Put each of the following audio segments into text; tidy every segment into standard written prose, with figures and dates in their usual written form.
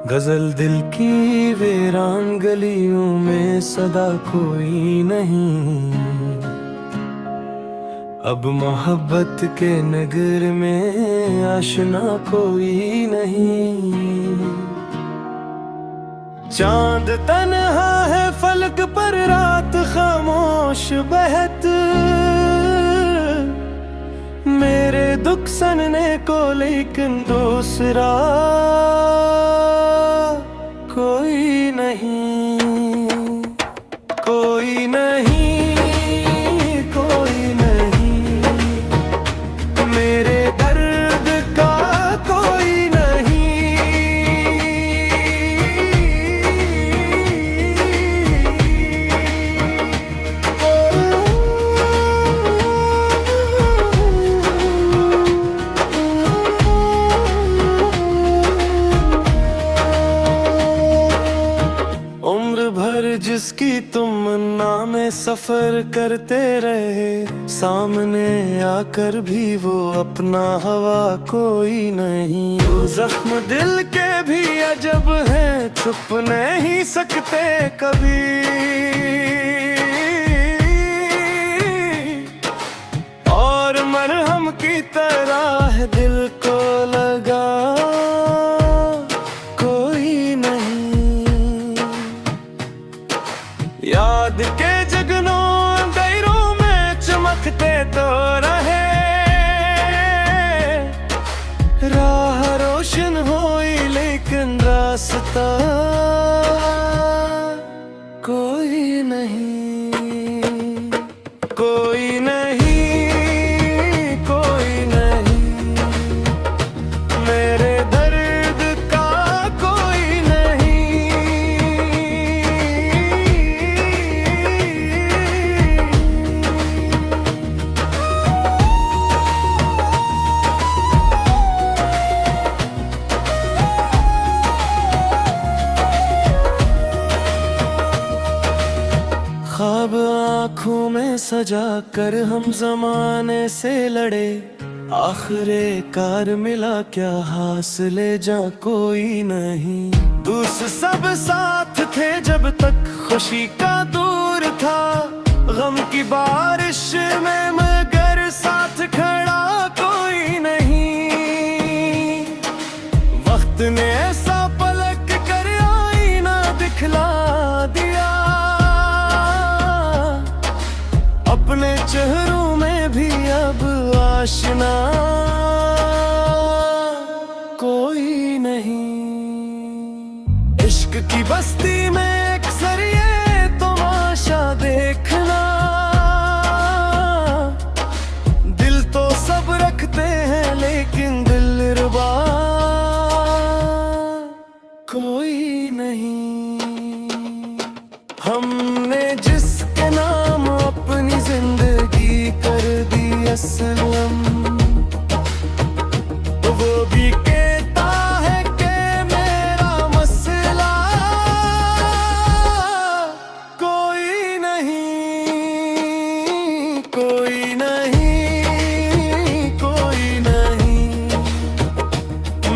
गजल दिल की वीरान गलियों में सदा कोई नहीं। अब मोहब्बत के नगर में आशना कोई नहीं। चांद तन्हा है फलक पर, रात खामोश बहत। मेरे दुख सनने को लेकिन दूसरा कोई नहीं। कोई नहीं, कोई नहीं, मेरे दर्द का कोई नहीं। उम्र भर जिसकी तमन्ना में सफर करते रहे, सामने आकर भी वो अपना हवा कोई नहीं। वो जख्म दिल के भी अजब है, छुप नहीं सकते कभी। और मरहम की तरह है दिल को लगा कोई नहीं। याद के जगनों अंधेरों में चमकते तो रहे, राह रोशन हुई लेकिन रास्ता कोई नहीं। कोई नहीं, कोई नहीं, मेरे दर्द का कोई नहीं। ख्वाब आँखों में सजा कर हम जमाने से लड़े, आखिरे कार मिला क्या हासिले जा कोई नहीं। दूसरे सब साथ थे जब तक खुशी का दूर था, गम की बारिश में मगर साथ खड़ा कोई नहीं। वक्त ने ऐसा पलक कर आईना दिखला दिया, अपने चेहरों में भी अब आशना कोई नहीं। इश्क की बस्ती में अक्सर ये तमाशा देखना, दिल तो सब रखते हैं लेकिन दिलरुबा कोई नहीं। हमने जिसके नाम अपनी जिंदगी कर दी असलम, वो भी कहता है कि मेरा मसला कोई नहीं। कोई नहीं, कोई नहीं,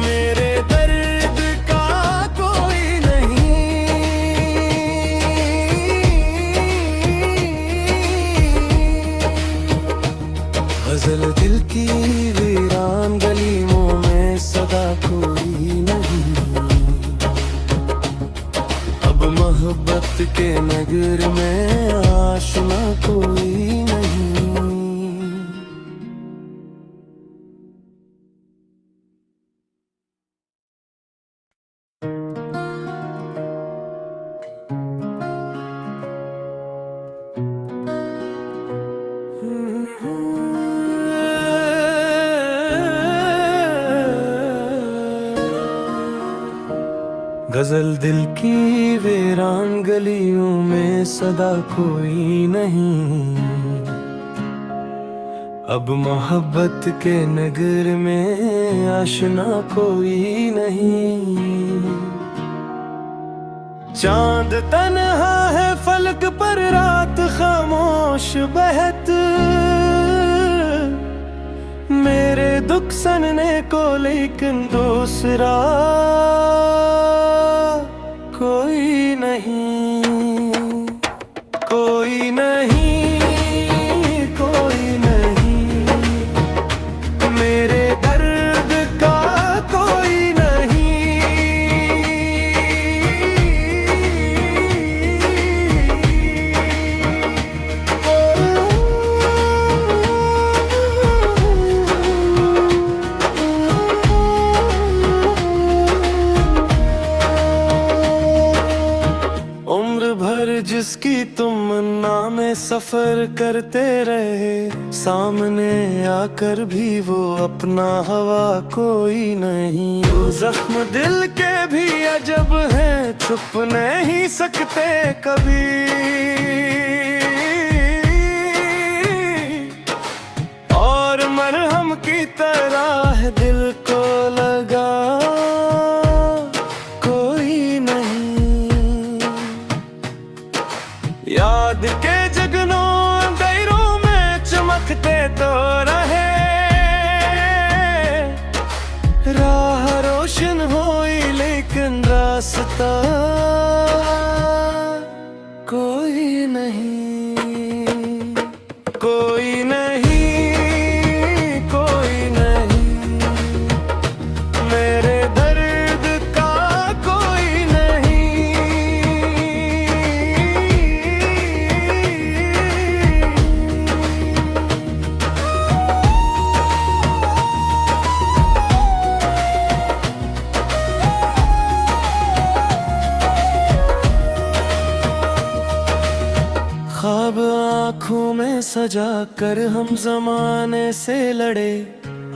मेरे दर्द का कोई नहीं। गजल दिल की वीरान गलियों में सदा कोई नहीं। अब मोहब्बत के नगर में आशना कोई नहीं। गजल दिल की वीरान गलियों में सदा कोई नहीं। अब मोहब्बत के नगर में आशना कोई नहीं। चांद तन्हा है फलक पर, रात खामोश बहत। मेरे दुख सनने को लेकिन दूसरा में सफर करते रहे, सामने आकर भी वो अपना हवा कोई नहीं। वो जख्म दिल के भी अजब है, छुप नहीं सकते कभी। और मरहम की तरह है दिल को लगा कोई नहीं। याद के जगनों अंधेरों में चमकते तो रहे, राह रोशन हुई लेकिन रास्ता कोई नहीं। कोई नहीं, कोई नहीं, मेरे दर्द का कोई नहीं। ख्वाब आँखों में सजा कर हम जमाने से लड़े,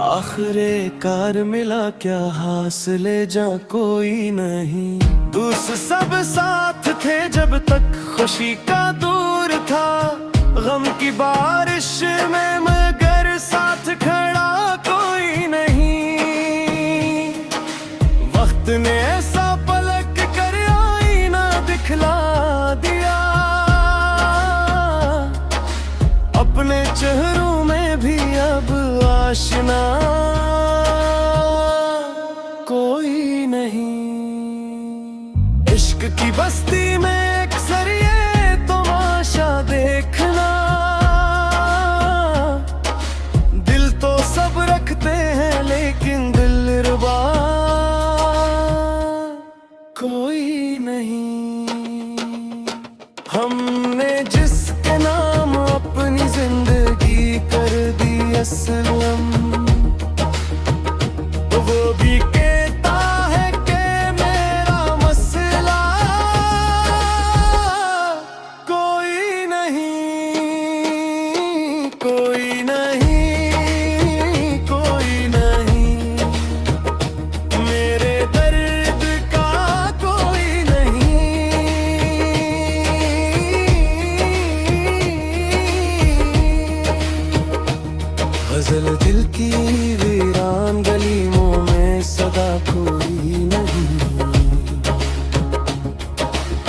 आखिरे कार मिला क्या हासिले जा कोई नहीं। दूसरे सब साथ थे जब तक खुशी का दूर था, गम की बारिश में मगर साथ खड़ा कोई नहीं। वक्त ने ऐसा पलक कर आईना दिखला दिया, अपने चेहरों में भी अब आशना कोई नहीं। इश्क की बस्ती में अक्सर ये तमाशा देखना, दिल तो सब रखते हैं लेकिन दिलरुबा कोई नहीं। हमने जिसके नाम अपनी जिंदगी कर दी असलम, वो भी कहता है कि मेरा मसला कोई नहीं। कोई नहीं, कोई नहीं, मेरे दर्द का कोई नहीं। गजल दिल की वीरान गलियों में सदा कोई नहीं,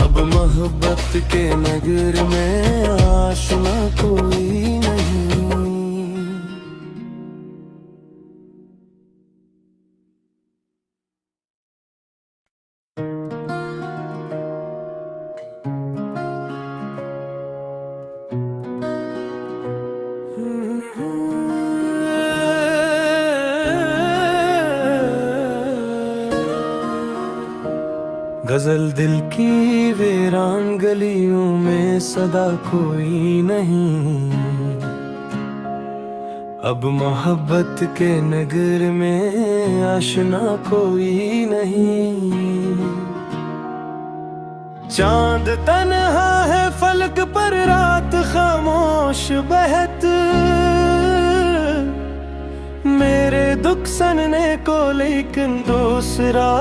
अब मोहब्बत के नगर में आशना कोई नहीं। गजल दिल की वीरान गलियों में सदा कोई नहीं, अब मोहब्बत के नगर में आशना कोई नहीं। चांद तन्हा है फलक पर, रात खामोश बहत, मेरे दुख सनने को लेकिन दूसरा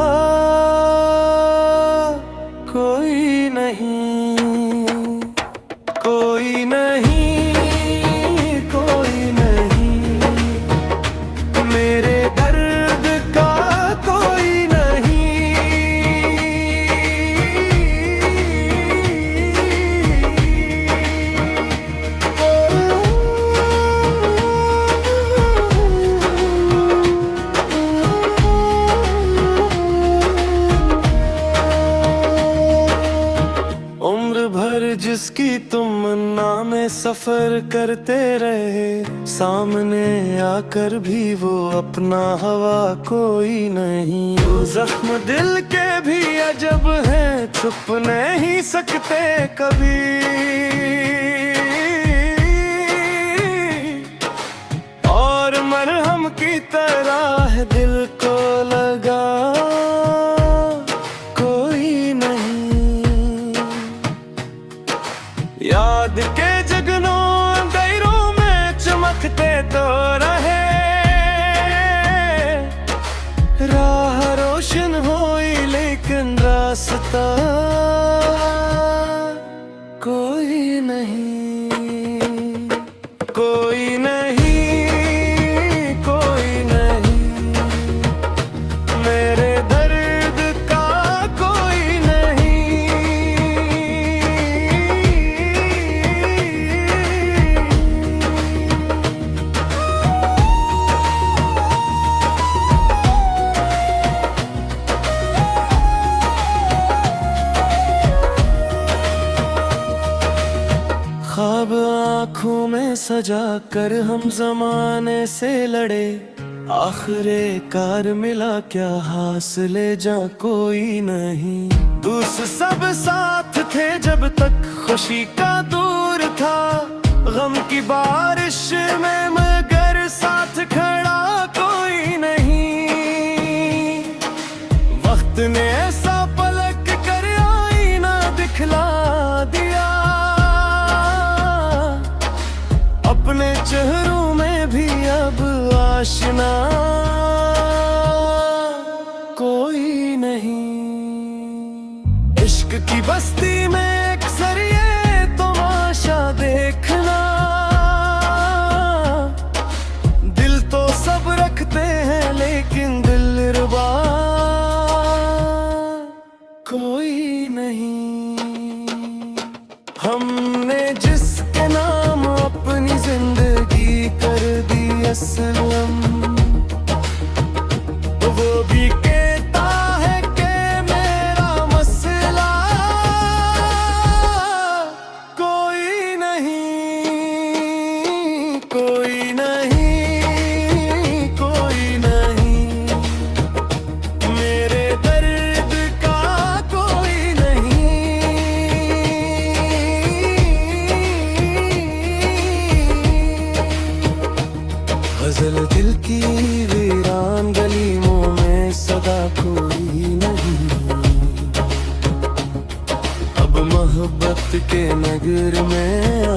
कोई नहीं। कोई नहीं, कोई नहीं, मेरे दर्द का कोई नहीं। जिसकी तुमन्ना में सफर करते रहे, सामने आकर भी वो अपना हवा कोई नहीं। वो जख्म दिल के भी अजब है, छुप नहीं सकते कभी। और मरहम की तरह है दिल को लगा कोई नहीं। याद के रास्ता कोई नहीं, कोई नहीं, कोई नहीं, मेरे दर्द का कोई नहीं। ख्वाब आँखों में सजा कर हम जमाने से लड़े, आखिरे कार मिला क्या हासिले जा कोई नहीं। दूसरे सब साथ थे जब तक खुशी का दूर था, गम की बारिश में मगर साथ खड़ा कोई नहीं। वक्त ने ऐसा पलक कर आईना दिखला दिया, अपने चेहरों में भी अब आशना कोई नहीं। इश्क की बस्ती में अक्सर ये तमाशा देखना, दिल तो सब रखते हैं लेकिन दिलरुबा कोई नहीं। हमने जिसके नाम अपनी जिंदगी कर दी असलम, वो भी कहता है कि मेरा मसला कोई नहीं, कोई नहीं, कोई नहीं, मेरे दर्द का कोई नहीं। गजल दिल की वीरान गलियों में सदा कोई नहीं, अब मोहब्बत के नगर में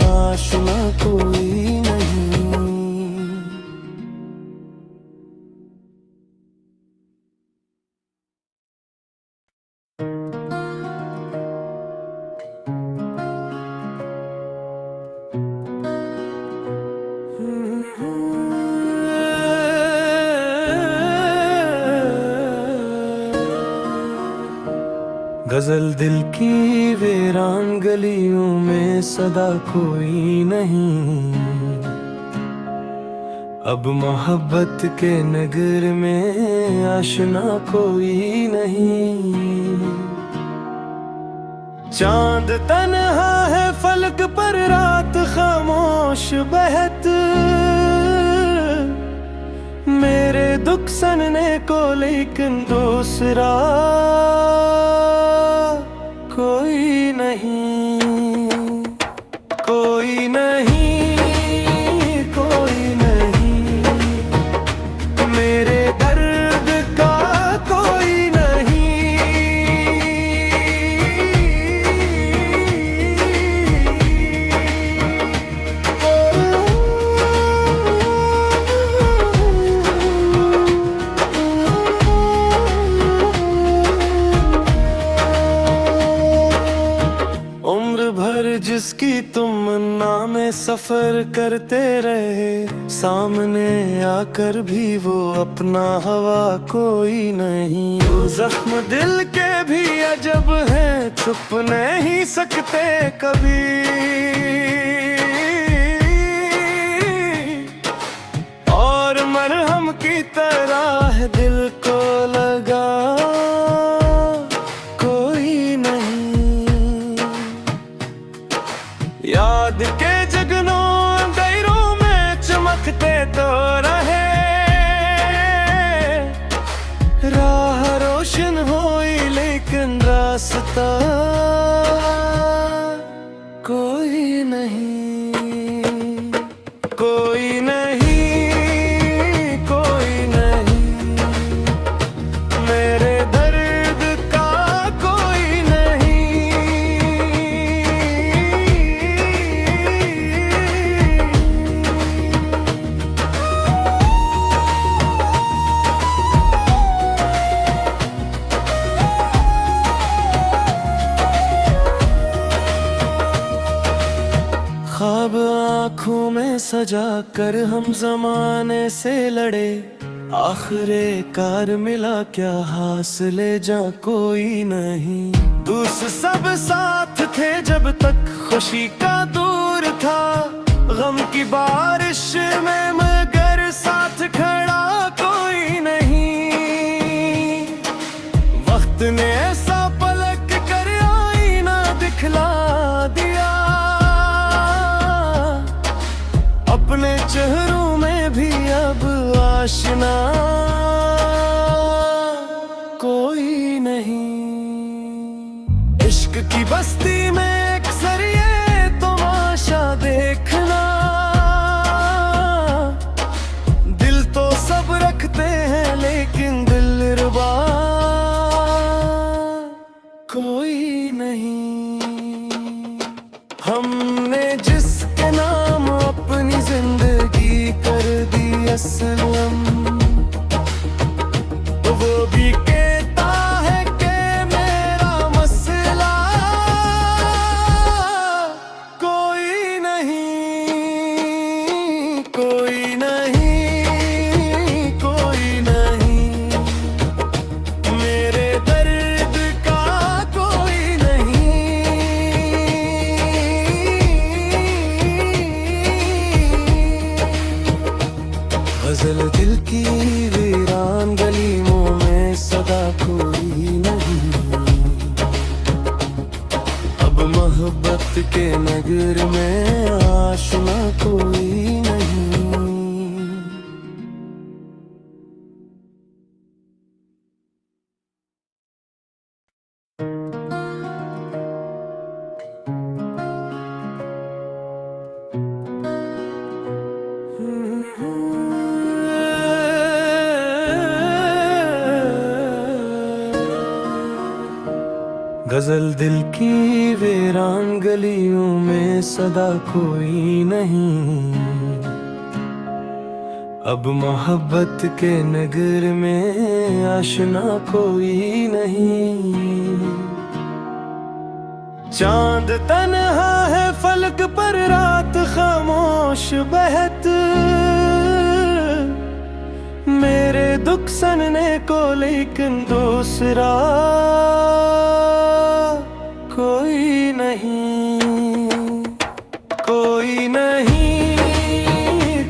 आशना कोई नहीं। गजल दिल की वीरान गलियों में सदा कोई नहीं, अब मोहब्बत के नगर में आशना कोई नहीं। चांद तन्हा है फलक पर रात खामोश बहत, मेरे दुख सनने को लेकिन दूसरा कोई नहीं, कोई नहीं, कोई नहीं, मेरे दर्द का कोई नहीं। जिसकी तुमन्ना में सफर करते रहे, सामने आकर भी वो अपना हवा कोई नहीं। वो जख्म दिल के भी अजब है, छुप नहीं सकते कभी। और मरहम की तरह है दिल को लगा याद के जगनों अंधेरों में चमकते तो रहे, राह रोशन हुई लेकिन रास्ता कोई नहीं, कोई नहीं, कोई नहीं, मेरे दर्द का कोई नहीं। आँखों में सजा कर हम जमाने से लड़े, आखिरे कार मिला क्या हासिले जा कोई नहीं। दूसरे सब साथ थे जब तक खुशी का दूर था, गम की बारिश में मगर साथ खड़ा कोई नहीं। वक्त ने ऐसा पलक कर आईना दिखला दिया, अपने चेहरों में भी अब आशना कोई नहीं। इश्क की बस्ती में अक्सर ये तमाशा देखना, दिल तो सब रखते हैं लेकिन दिलरुबा कोई नहीं। हमने जिसके नाम अपनी जिंदगी कर दी असलम, वो भी कहता है कि मेरा मसला कोई नहीं, कोई नहीं, कोई नहीं। मेरे दर्द का कोई नहीं। गजल दिल की वीरान गलियों में सदा कोई नहीं, अब मोहब्बत के नगर में आशना कोई नहीं। गजल दिल की वीरान गलियों में सदा कोई नहीं, अब मोहब्बत के नगर में आशना कोई नहीं। चांद तन्हा है फलक पर रात खामोश बहत, मेरे दुख सनने को लेकिन दूसरा कोई नहीं, कोई नहीं,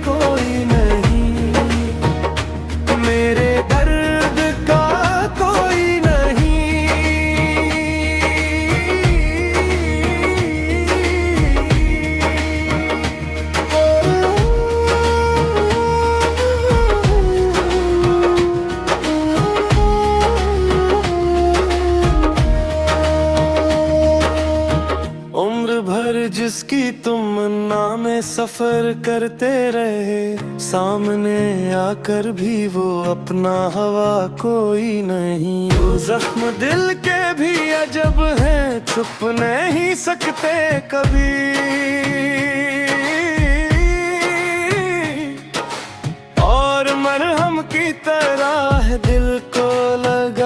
कोई नहीं। मेरे दर्द का कोई नहीं। जिसकी तुमन्ना में सफर करते रहे, सामने आकर भी वो अपना हवा कोई नहीं। वो जख्म दिल के भी अजब हैं, छुप नहीं सकते कभी। और मरहम की तरह है दिल को लग